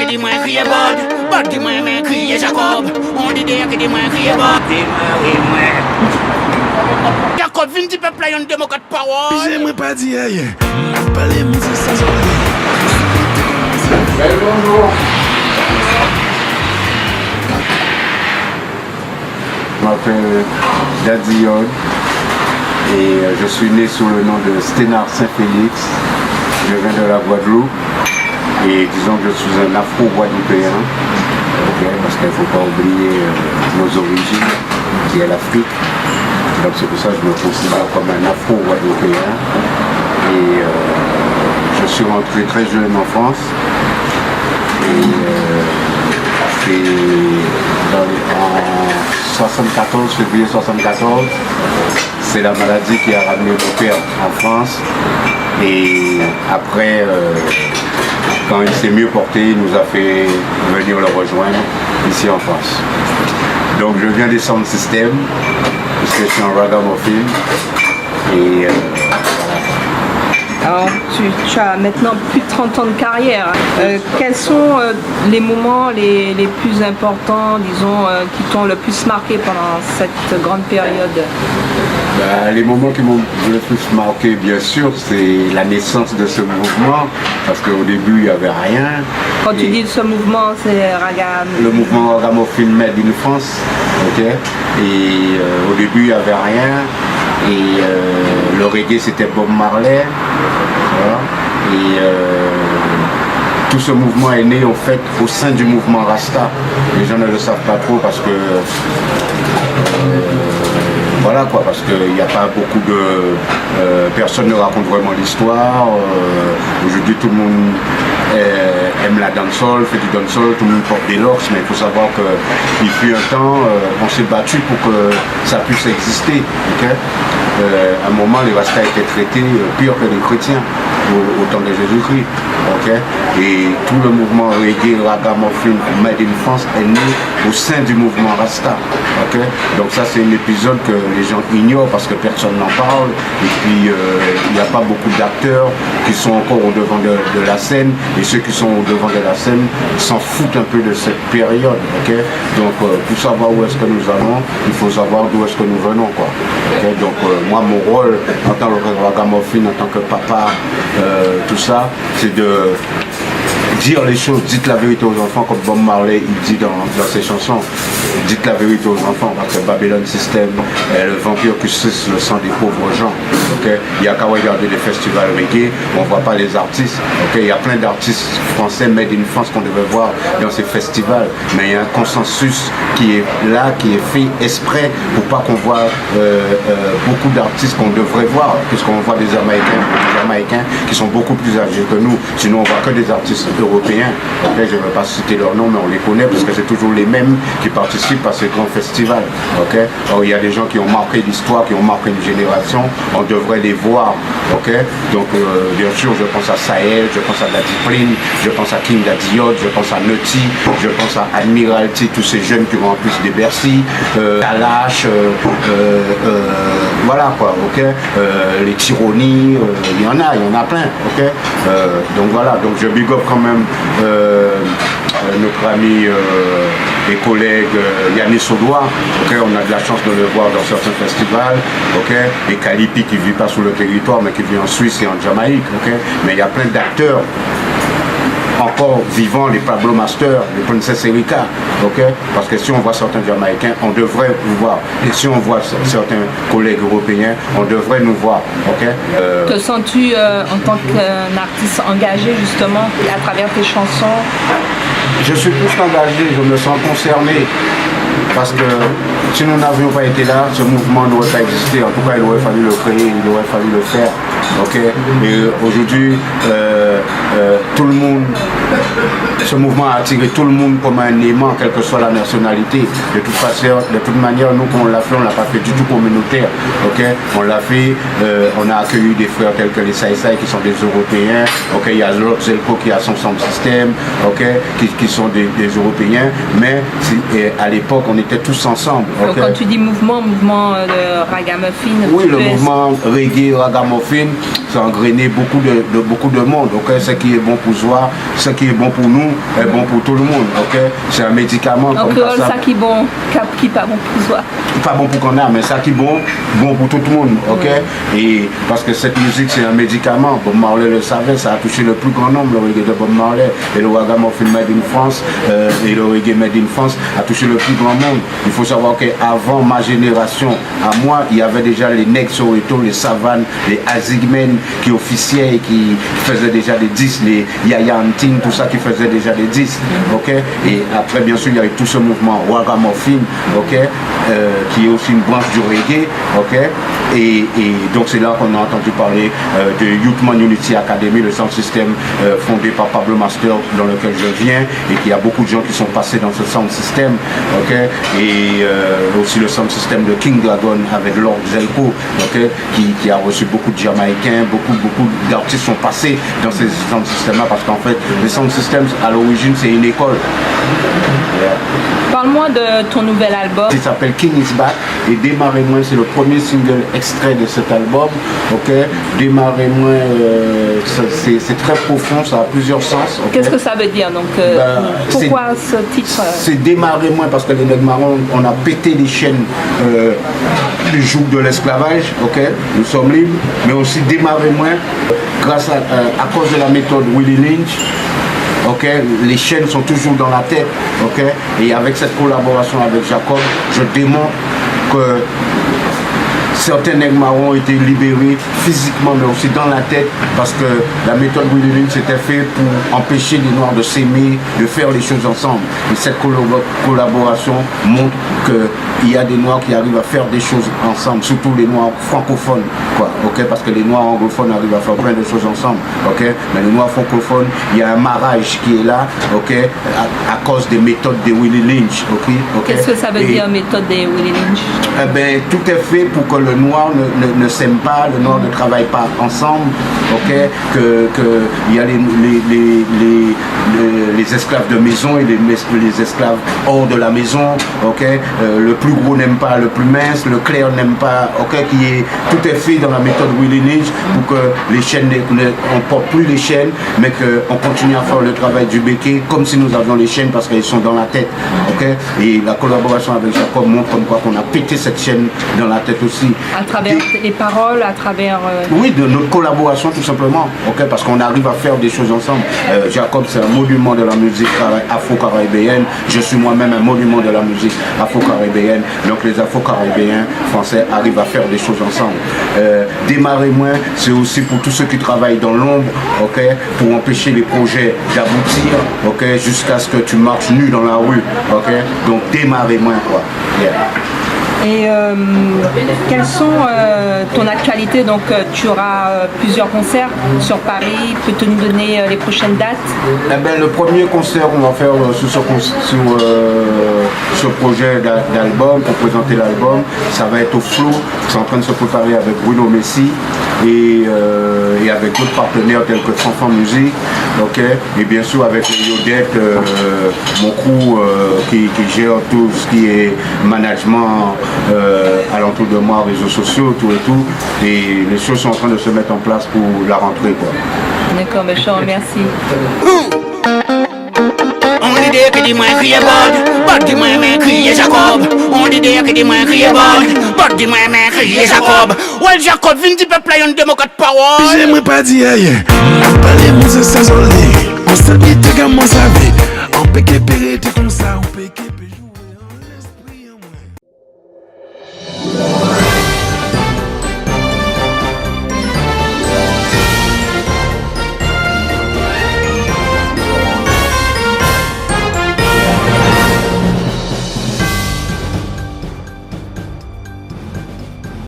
dit moi crier Bob dit moi crier Jacob. On dit qui dit moi crier Bob. Dis moi. Jacob, vin du peuple là, yon démocrate parole. J'aimerais pas dire rien. Parlez, mais c'est ça. Bonjour. Je m'appelle Daddy Yod et je suis né sous le nom de Sténard Saint-Félix. Je viens de la Guadeloupe et disons que je suis un afro-guadeloupéen, parce qu'il ne faut pas oublier nos origines, qui est l'Afrique. Donc c'est pour ça que je me considère comme un afro-guadeloupéen. Et je suis rentré très jeune en France. Et en 74, février 74, c'est la maladie qui a ramené mon père en France. Et après, quand il s'est mieux porté, il nous a fait venir le rejoindre ici en France. Donc je viens des sound systems, parce que je suis un ragamuffin. Et alors, tu as maintenant plus de 30 ans de carrière. Quels sont les moments les plus importants, disons, qui t'ont le plus marqué pendant cette grande période? Les moments qui m'ont le plus marqué, bien sûr, c'est la naissance de ce mouvement, parce qu'au début, il n'y avait rien. Quand tu dis ce mouvement, c'est Ragam... Le mouvement Ragamuffin Made in France, ok. Et au début, il n'y avait rien. Et le reggae, c'était Bob Marley. Voilà. Et tout ce mouvement est né, en fait, au sein du mouvement Rasta. Les gens ne le savent pas trop parce que... voilà quoi, parce qu'il n'y a pas beaucoup de... personne ne raconte vraiment l'histoire. Aujourd'hui, tout le monde aime la dancehall, fait du dancehall, tout le monde porte des locks, mais il faut savoir qu'il fut un temps, on s'est battu pour que ça puisse exister. Okay. À un moment, les Rastas étaient traités pire que les chrétiens au temps de Jésus-Christ. Okay. Et tout le mouvement reggae, ragamuffin, Made in France est né au sein du mouvement Rasta. Okay. Donc ça, c'est un épisode que les gens ignorent parce que personne n'en parle. Et puis, il n'y a pas beaucoup d'acteurs qui sont encore au devant de la scène. Et ceux qui sont au devant de la scène s'en foutent un peu de cette période. Okay. Donc, pour savoir où est-ce que nous allons, il faut savoir d'où est-ce que nous venons. Quoi. Okay. Donc, moi, mon rôle en tant que ragamuffin, en tant que papa, tout ça, c'est de dire les choses, dites la vérité aux enfants, comme Bob Marley il dit dans ses chansons. Dites la vérité aux enfants, parce que Babylon System est le vampire qui suce le sang des pauvres gens. Okay? Il n'y a qu'à regarder les festivals reggae, on ne voit pas les artistes. Okay? Il y a plein d'artistes français, made in France, qu'on devait voir dans ces festivals. Mais il y a un consensus qui est là, qui est fait exprès pour pas qu'on voit beaucoup d'artistes qu'on devrait voir, puisqu'on voit des Jamaïcains qui sont beaucoup plus âgés que nous. Sinon on voit que des artistes européens. Okay? Je ne vais pas citer leur nom, mais on les connaît parce que c'est toujours les mêmes qui participent à ces grands festivals. Okay? Alors, il y a des gens qui ont marqué l'histoire, qui ont marqué une génération, on devrait les voir. Okay? Donc bien sûr, je pense à Sahel, je pense à Daddy Pline, je pense à King Daddy Yod, je pense à Nutty, je pense à Admiralty, tous ces jeunes qui vont en plus des Bercy, Kalash, voilà quoi, okay? Les Tyrannies, il y en a plein. Okay? Donc voilà, donc je big up quand même notre ami et collègue Yannis Odoa. Okay? On a de la chance de le voir dans certains festivals. Okay? Et Kalipi qui ne vit pas sur le territoire mais qui vit en Suisse et en Jamaïque. Okay? Mais il y a plein d'acteurs encore vivants, les Pablo Master, les Princess Erika, okay? Parce que si on voit certains Jamaïcains, on devrait nous voir. Et si on voit certains collègues européens, on devrait nous voir. Okay? Te sens-tu en tant qu'un artiste engagé justement à travers tes chansons? Je suis plus qu'engagé, je me sens concerné. Parce que si nous n'avions pas été là, ce mouvement n'aurait pas existé. En tout cas, il aurait fallu le créer, il aurait fallu le faire. Okay? Et aujourd'hui, tout le monde, ce mouvement a attiré tout le monde comme un aimant, quelle que soit la nationalité. De toute manière, nous, quand on l'a fait, on ne l'a pas fait du tout communautaire. Okay? On l'a fait, on a accueilli des frères tels que les Saïsaï qui sont des Européens. Okay? Il y a Lord Zelko qui a son sound system, okay? qui sont des Européens. Mais à l'époque, on était tous ensemble. Okay? Donc quand tu dis mouvement de ragamuffin, oui, le mouvement reggae, ragamuffin, ça a engrainé beaucoup de monde. Ok, ok? Ce qui est bon pour soi, ce qui est bon pour nous, est bon pour tout le monde, ok? C'est un médicament. En créole, ça qui est bon, qui pas bon pour soi. Pas bon pour qu'on a, mais ça qui est bon, bon pour tout le monde, ok? Et parce que cette musique, c'est un médicament. Bob Marley le savait, ça a touché le plus grand nombre, le reggae de Bob Marley. Et le ragamuffin Made in France, et le reggae Made in France a touché le plus grand monde. Il faut savoir qu'avant ma génération, à moi, il y avait déjà les Neg Soweto, les Savanes, les Azigmen qui officiaient et qui faisaient déjà des disques, les Yaya Anting, tout ça qui faisait déjà des disques, ok? Et après, bien sûr, il y avait tout ce mouvement Ragamuffin, ok? Qui est aussi une branche du reggae, ok? Et donc c'est là qu'on a entendu parler de Youthman Unity Academy, le sound system fondé par Pablo Master, dans lequel je viens, et qu'il y a beaucoup de gens qui sont passés dans ce sound system, ok? Et aussi le sound system de King Dragon avec Lord Zelko, ok? Qui a reçu beaucoup de Jamaïcains, beaucoup d'artistes sont passés dans ces sound systems là, parce qu'en fait les sound systems à l'origine c'est une école. Yeah. Parle-moi de ton nouvel album. Il s'appelle King is Back et Démarrez-moi, c'est le premier single extrait de cet album, ok? Démarrez-moi, c'est très profond, ça a plusieurs sens. Okay? Qu'est-ce que ça veut dire donc pourquoi ce titre? C'est Démarrez-moi parce que les nègres marrons, on a pété les chaînes du joug de l'esclavage, ok? Nous sommes libres, mais aussi Démarrez-moi grâce à cause de la méthode Willie Lynch. Okay, les chaînes sont toujours dans la tête, okay? Et avec cette collaboration avec Jacob, je démontre que certains nègres marrons ont été libérés physiquement mais aussi dans la tête parce que la méthode Willie Lynch était faite pour empêcher les Noirs de s'aimer, de faire les choses ensemble. Et cette collaboration montre qu'il y a des Noirs qui arrivent à faire des choses ensemble, surtout les Noirs francophones, quoi, okay? Parce que les Noirs anglophones arrivent à faire plein de choses ensemble, okay? Mais les Noirs francophones, il y a un mariage qui est là, okay? à cause des méthodes de Willie Lynch. Okay? Qu'est-ce que ça veut dire méthode de Willie Lynch? Eh ben, tout est fait pour que le Noir ne s'aime pas, le Noir ne travaille pas ensemble, okay? Il y a les esclaves de maison et les esclaves hors de la maison, okay? Le plus gros n'aime pas le plus mince, le clair n'aime pas, okay? Tout est fait dans la méthode Willie Lynch pour que les chaînes, on porte plus les chaînes, mais qu'on continue à faire le travail du béquet comme si nous avions les chaînes parce qu'elles sont dans la tête, okay? Et la collaboration avec Jacob montre comme quoi qu'on a pété cette chaîne dans la tête aussi. À travers les paroles, à travers... Oui, de notre collaboration tout simplement, okay? Parce qu'on arrive à faire des choses ensemble. Jacob, c'est un monument de la musique afro-caribéenne. Je suis moi-même un monument de la musique afro-caribéenne. Donc les afro-caribéens français arrivent à faire des choses ensemble. Démarrez-moi, c'est aussi pour tous ceux qui travaillent dans l'ombre, okay? Pour empêcher les projets d'aboutir, okay? Jusqu'à ce que tu marches nu dans la rue. Okay? Donc démarrez-moi, quoi. Yeah. Et quelles sont ton actualité? Donc tu auras plusieurs concerts sur Paris. Peux-tu nous donner les prochaines dates? Eh ben, le premier concert qu'on va faire sur ce projet d'album, pour présenter l'album, ça va être au Flow. C'est en train de se préparer avec Bruno Messi et avec d'autres partenaires tels que Fanfan Music, okay? Et bien sûr avec Yodette, mon crew qui gère tout ce qui est management alentour de moi, réseaux sociaux, tout et tout. Et les choses sont en train de se mettre en place pour la rentrée, quoi. D'accord, mais je te remercie. On dit que dis-moi crier bord, dis-moi mais crier Jacob. On dit que dis-moi crier bord, dis-moi mais crier Jacob. Well Jacob, vin di peuple yon démocrate parole. J'aimerais pas dire rien. Parlez-moi de ça, on stabilité comme on savait. On peut que